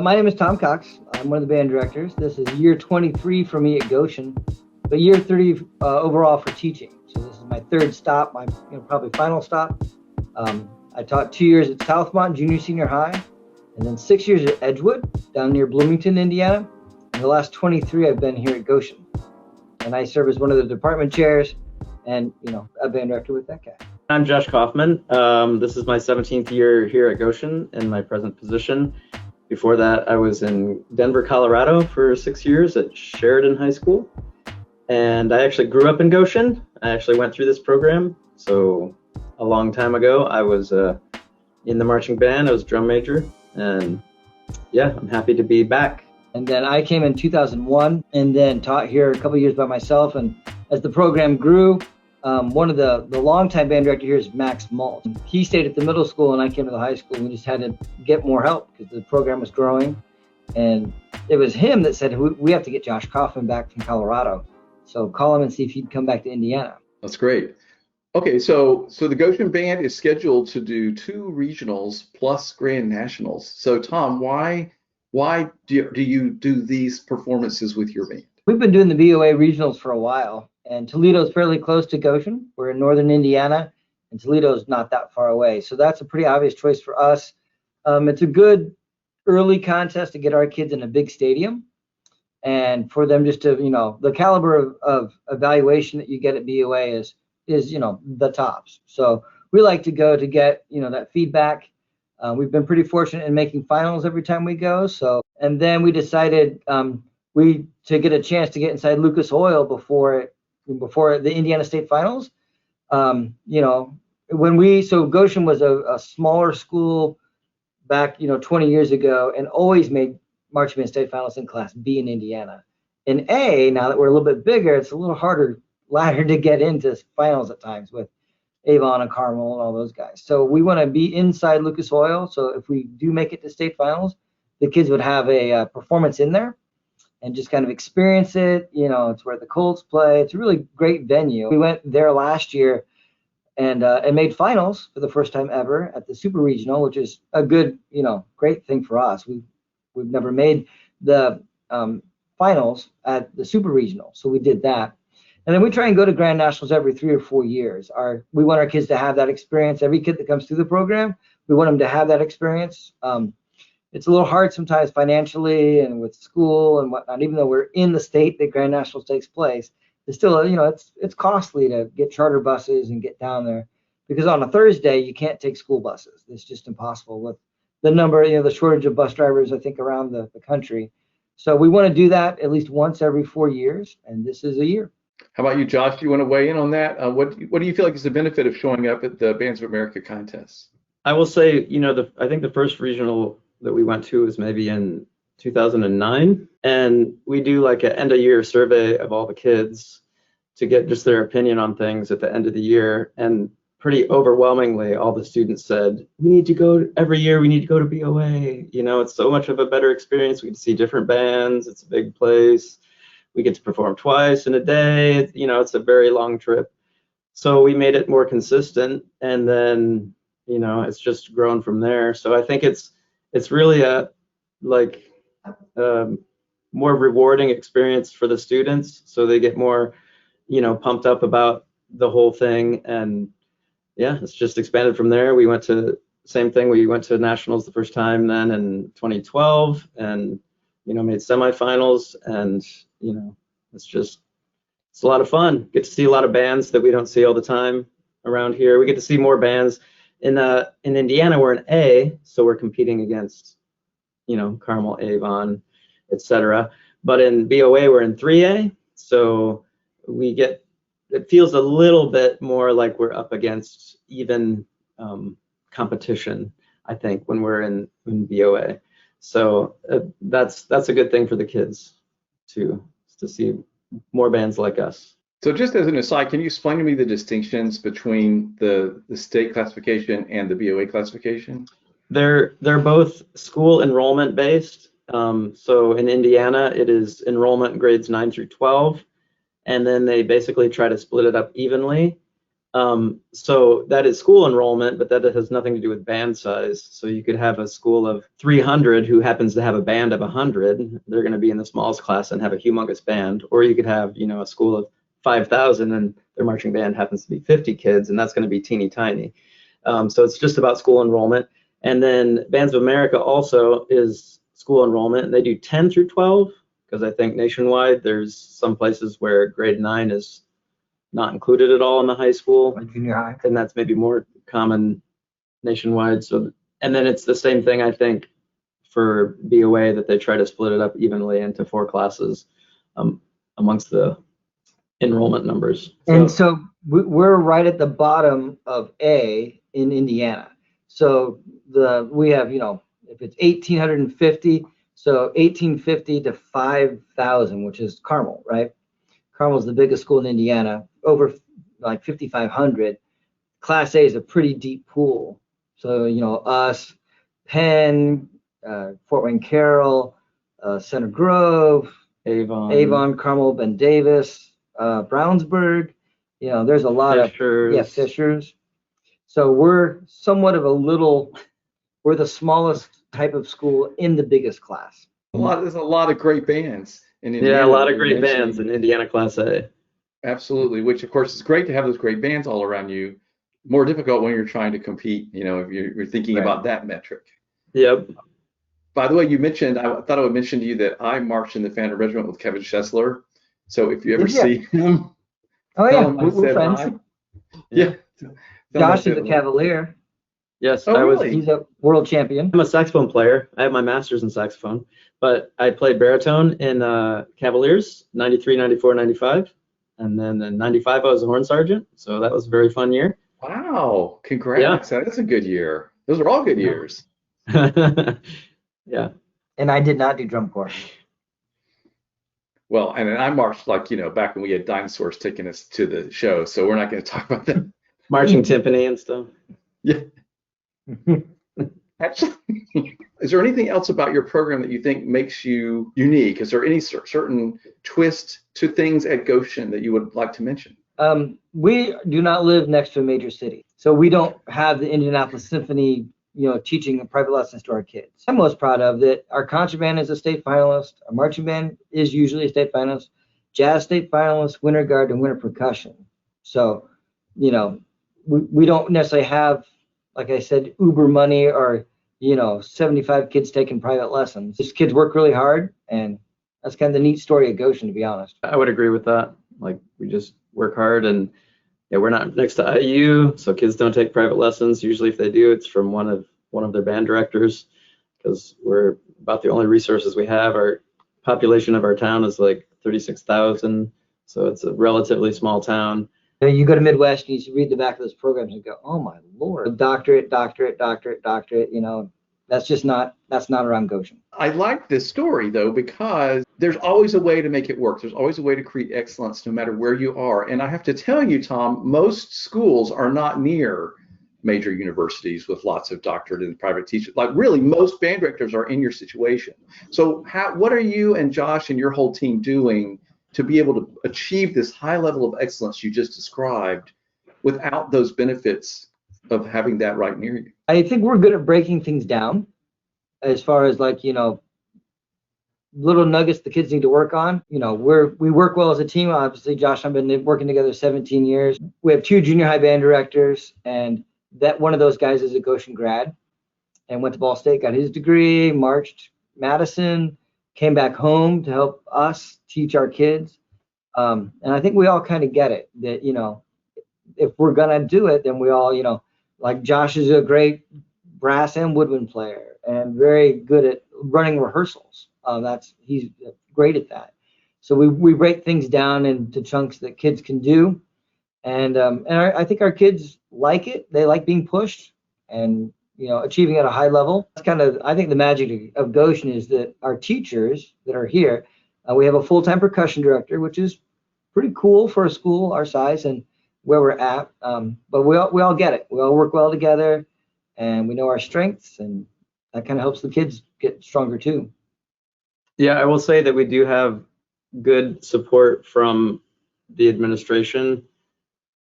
My name is Tom Cox. I'm one of the band directors. This is year 23 for me at Goshen, but year 30 overall for teaching. So this is my third stop, my probably final stop. I taught 2 years at Southmont Junior Senior High, and then 6 years at Edgewood down near Bloomington, Indiana. And the last 23 I've been here at Goshen, and I serve as one of the department chairs and a band director with that guy. I'm Josh Kaufman. This is my 17th year here at Goshen in my present position. Before that, I was in Denver, Colorado for 6 years at Sheridan High School. And I actually grew up in Goshen. I actually went through this program. So a long time ago, I was in the marching band. I was drum major. And yeah, I'm happy to be back. And then I came in 2001 and then taught here a couple of years by myself. And as the program grew, one of the longtime band director here is Max Malt. He stayed at the middle school and I came to the high school, and we just had to get more help because the program was growing. And it was him that said, we have to get Josh Kaufman back from Colorado. So call him and see if he'd come back to Indiana. That's great. Okay, so the Goshen Band is scheduled to do 2 regionals plus Grand Nationals. So Tom, why do you do these performances with your band? We've been doing the BOA regionals for a while, and Toledo's fairly close to Goshen. We're in northern Indiana, and Toledo's not that far away. So that's a pretty obvious choice for us. It's a good early contest to get our kids in a big stadium, and for them just to, the caliber of evaluation that you get at BOA is the tops. So we like to go to get, that feedback. We've been pretty fortunate in making finals every time we go. So, and then we decided to get a chance to get inside Lucas Oil before the Indiana State Finals. So Goshen was a smaller school back, 20 years ago, and always made marching band state finals in Class B in Indiana. In A, now that we're a little bit bigger, it's a little harder ladder to get into finals at times with Avon and Carmel and all those guys. So we want to be inside Lucas Oil. So if we do make it to state finals, the kids would have a performance in there and just kind of experience it. It's where the Colts play. It's a really great venue. We went there last year and made finals for the first time ever at the Super Regional, which is a good, great thing for us. We've never made the finals at the Super Regional, so we did that. And then we try and go to Grand Nationals every 3 or 4 years. We want our kids to have that experience. Every kid that comes through the program, we want them to have that experience. It's a little hard sometimes financially and with school and whatnot. Even though we're in the state that Grand Nationals takes place, it's still, it's costly to get charter buses and get down there, because on a Thursday you can't take school buses. It's just impossible with the number, the shortage of bus drivers, I think, around the country. So we want to do that at least once every 4 years, and this is a year. How about you, Josh? Do you want to weigh in on that? What do you feel like is the benefit of showing up at the Bands of America contests? I will say, I think the first regional that we went to was maybe in 2009, and we do like an end of year survey of all the kids to get just their opinion on things at the end of the year. And pretty overwhelmingly, all the students said, we need to go every year. We need to go to BOA. It's so much of a better experience. We get to see different bands. It's a big place. We get to perform twice in a day. It's a very long trip. So we made it more consistent, and then, it's just grown from there. So I think it's really a more rewarding experience for the students. So they get more, pumped up about the whole thing. And yeah, it's just expanded from there. We went to nationals the first time then in 2012, and made semifinals, and it's a lot of fun. Get to see a lot of bands that we don't see all the time around here. We get to see more bands. In Indiana, we're in A, so we're competing against Carmel, Avon, etc. But in BOA, we're in 3A, so it feels a little bit more like we're up against even competition, I think, when we're in BOA. So that's a good thing for the kids to see more bands like us. So just as an aside, can you explain to me the distinctions between the state classification and the BOA classification? They're both school enrollment based. So in Indiana, it is enrollment grades 9 through 12, and then they basically try to split it up evenly. So that is school enrollment, but that has nothing to do with band size. So you could have a school of 300 who happens to have a band of 100. They're going to be in the smallest class and have a humongous band. Or you could have, a school of 5,000 and their marching band happens to be 50 kids, and that's going to be teeny tiny. So it's just about school enrollment. And then Bands of America also is school enrollment, and they do 10 through 12, because I think nationwide there's some places where grade 9 is not included at all in the high school, Like junior high. and that's maybe more common nationwide. So, and then it's the same thing, I think, for BOA, that they try to split it up evenly into 4 classes amongst the enrollment numbers. And so we're right at the bottom of A in Indiana. So we have, if it's 1,850, so 1,850 to 5,000, which is Carmel, right? Carmel's the biggest school in Indiana, over like 5,500. Class A is a pretty deep pool. So, us, Penn, Fort Wayne Carroll, Center Grove, Avon, Carmel, Ben Davis, Brownsburg. There's a lot Fishers. Fishers. So we're somewhat of we're the smallest type of school in the biggest class. There's a lot of great bands in Indiana. Yeah, a lot of great bands in Indiana Class A. Absolutely, which of course is great to have those great bands all around you. More difficult when you're trying to compete, if you're thinking about that metric. Yep. By the way, I thought I would mention to you that I marched in the Phantom Regiment with Kevin Schessler. So if you ever see him, oh yeah, we're friends. Hi. Yeah. Josh is a Cavalier. Yes, really? He's a world champion. I'm a saxophone player. I have my master's in saxophone, but I played baritone in Cavaliers, 93, 94, 95. And then in 95, I was a horn sergeant. So that was a very fun year. Wow. Congrats. Yeah. That's a good year. Those are all good years. Yeah. And I did not do drum corps. Well, and then I marched back when we had dinosaurs taking us to the show. So we're not going to talk about that. Marching timpani and stuff. Yeah. Actually, is there anything else about your program that you think makes you unique? Is there any certain twist to things at Goshen that you would like to mention? We do not live next to a major city, so we don't have the Indianapolis Symphony, teaching private lessons to our kids. I'm most proud of that. Our concert band is a state finalist. Our marching band is usually a state finalist. Jazz state finalist, winter guard, and winter percussion. So, we don't necessarily have, like I said, Uber money or 75 kids taking private lessons. These kids work really hard, and that's kind of the neat story of Goshen, to be honest. I would agree with that. Like, we just work hard, and we're not next to IU, so kids don't take private lessons. Usually, if they do, it's from one of their band directors, because we're about the only resources we have. Our population of our town is like 36,000, so it's a relatively small town. You go to Midwest and you read the back of those programs and go, oh my Lord, doctorate. That's not around Goshen. I like this story though, because there's always a way to make it work. There's always a way to create excellence no matter where you are. And I have to tell you, Tom, most schools are not near major universities with lots of doctorate and private teachers. Like really, most band directors are in your situation. So what are you and Josh and your whole team doing to be able to achieve this high level of excellence you just described without those benefits of having that right near you? I think we're good at breaking things down as far as little nuggets the kids need to work on. We work well as a team. Obviously, Josh and I have been working together 17 years. We have 2 junior high band directors, and that one of those guys is a Goshen grad and went to Ball State, got his degree, marched Madison, came back home to help us teach our kids. And I think we all kind of get it that, if we're going to do it, then we all, like Josh is a great brass and woodwind player and very good at running rehearsals. He's great at that. So we break things down into chunks that kids can do. And I think our kids like it. They like being pushed and, achieving at a high level. That's kind of, I think the magic of Goshen is that our teachers that are here, we have a full-time percussion director, which is pretty cool for a school our size and where we're at. But we all get it. We all work well together, and we know our strengths, and that kind of helps the kids get stronger too. Yeah, I will say that we do have good support from the administration.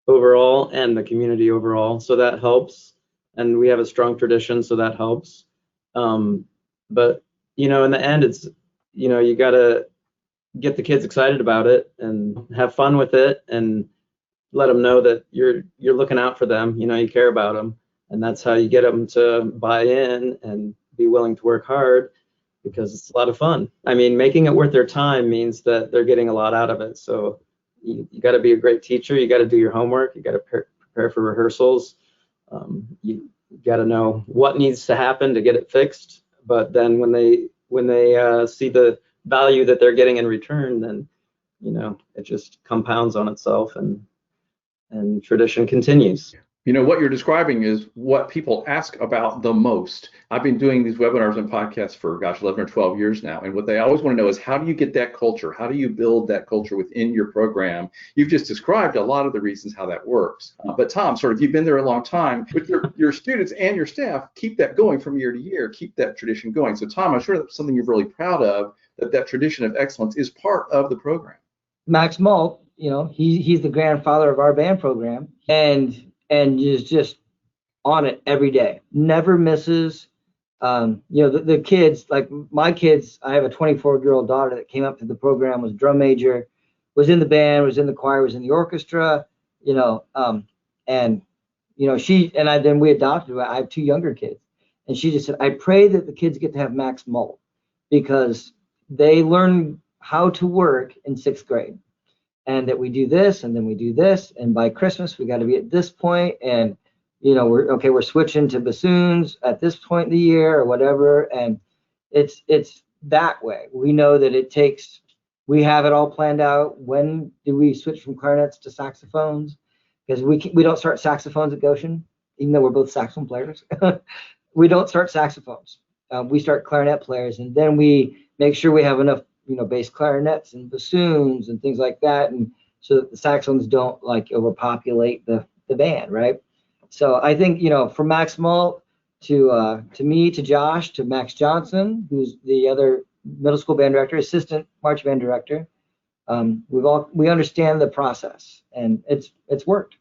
overall and the community overall. So that helps. And we have a strong tradition, so that helps. But, in the end, it's, you got to get the kids excited about it and have fun with it and let them know that you're looking out for them, you care about them. And that's how you get them to buy in and be willing to work hard, because it's a lot of fun. I mean, making it worth their time means that they're getting a lot out of it. So you got to be a great teacher. You got to do your homework. You got to prepare for rehearsals. You got to know what needs to happen to get it fixed. But then when they see the value that they're getting in return, then it just compounds on itself, and tradition continues. What you're describing is what people ask about the most. I've been doing these webinars and podcasts for, 11 or 12 years now. And what they always want to know is, how do you get that culture? How do you build that culture within your program? You've just described a lot of the reasons how that works. But Tom, you've been there a long time. With your students and your staff, keep that going from year to year, keep that tradition going. So Tom, I'm sure that's something you're really proud of, that tradition of excellence is part of the program. Max Malt, he's the grandfather of our band program, and is just on it every day, never misses. The kids, like my kids, I have a 24-year-old daughter that came up to the program, was drum major, was in the band, was in the choir, was in the orchestra, and she and I, then we adopted her. I have two younger kids, and she just said, I pray that the kids get to have Max Malt, because they learn how to work in 6th grade. And that we do this, and then we do this, and by Christmas we got to be at this point, and we're switching to bassoons at this point in the year or whatever, and it's that way. We know that we have it all planned out. When do we switch from clarinets to saxophones? Because we don't start saxophones at Goshen, even though we're both saxophone players. We don't start saxophones. We start clarinet players, and then we make sure we have enough bass clarinets and bassoons and things like that, and so that the saxophones don't overpopulate the band, right? So I think from Max Malt to me, to Josh, to Max Johnson, who's the other middle school band director, assistant march band director, we understand the process, and it's worked.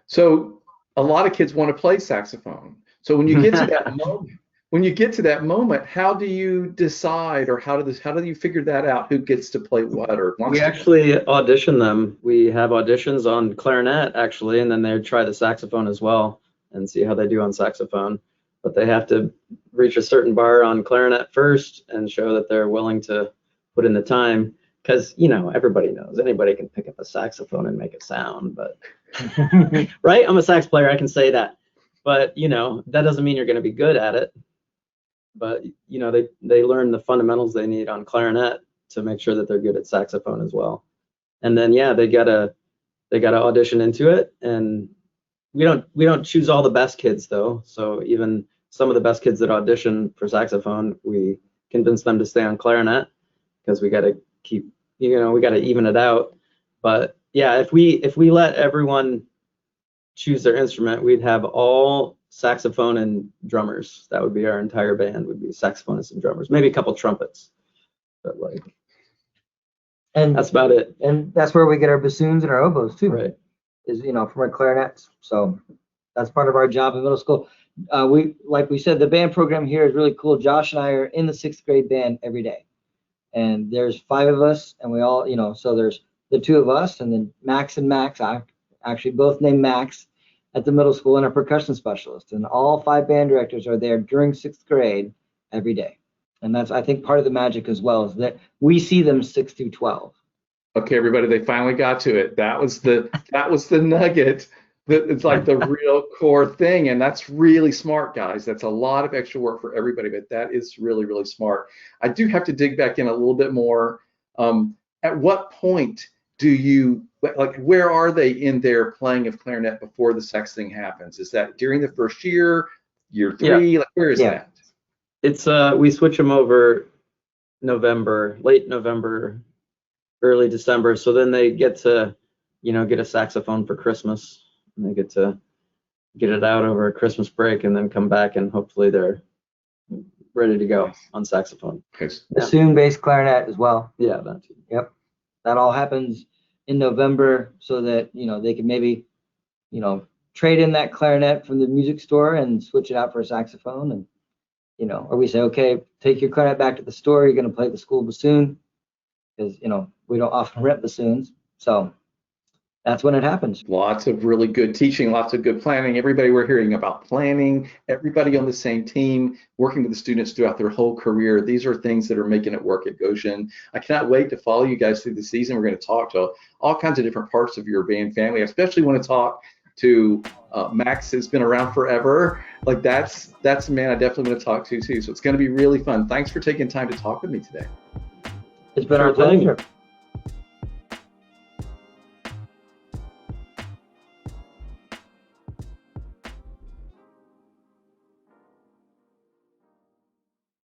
So a lot of kids want to play saxophone. So when you get to that moment, how do you decide, or how do you figure that out? Who gets to play what, or wants we to? Actually audition them. We have auditions on clarinet actually, and then they try the saxophone as well and see how they do on saxophone. But they have to reach a certain bar on clarinet first and show that they're willing to put in the time, because everybody knows anybody can pick up a saxophone and make it sound, but right? I'm a sax player, I can say that. But that doesn't mean you're going to be good at it. But they learn the fundamentals they need on clarinet to make sure that they're good at saxophone as well. And then they gotta audition into it. And we don't choose all the best kids though. So even some of the best kids that audition for saxophone, we convince them to stay on clarinet, because we gotta keep we gotta even it out. But yeah, if we let everyone choose their instrument, we'd have all saxophone and drummers. That would be our entire band, would be saxophonists and drummers, maybe a couple trumpets, but and that's about it. And that's where we get our bassoons and our oboes too, right? Is from our clarinets. So that's part of our job in middle school. We said, the band program here is really cool. Josh and I are in the 6th grade band every day, and there's 5 of us, and we all so there's the 2 of us, and then Max and Max, I actually both named Max at the middle school, and a percussion specialist, and all 5 band directors are there during 6th grade every day. And that's, I think, part of the magic as well, is that we see them 6 through 12. Okay, everybody, they finally got to it. That was the nugget. It's like the real core thing, and that's really smart, guys. That's a lot of extra work for everybody, but that is really, really smart. I do have to dig back in a little bit more. At what point do you, where are they in their playing of clarinet before the sax thing happens? Is that during the first year 3? Yeah. Where is that? It's we switch them over late November, early December. So then they get to, get a saxophone for Christmas, and they get to get it out over a Christmas break, and then come back, and hopefully they're ready to go on saxophone. Bassoon, bass, clarinet as well. Yeah, that too. Yep. That all happens in November, so that they can maybe trade in that clarinet from the music store and switch it out for a saxophone. And, or we say, okay, take your clarinet back to the store. You're going to play the school bassoon because, we don't often rent bassoons. So that's when it happens. Lots of really good teaching, lots of good planning. Everybody, we're hearing about planning, everybody on the same team, working with the students throughout their whole career. These are things that are making it work at Goshen. I cannot wait to follow you guys through the season. We're going to talk to all kinds of different parts of your band family. I especially want to talk to Max, has been around forever. Like that's a man I definitely want to talk to too. So it's going to be really fun. Thanks for taking time to talk with me today. It's been our pleasure.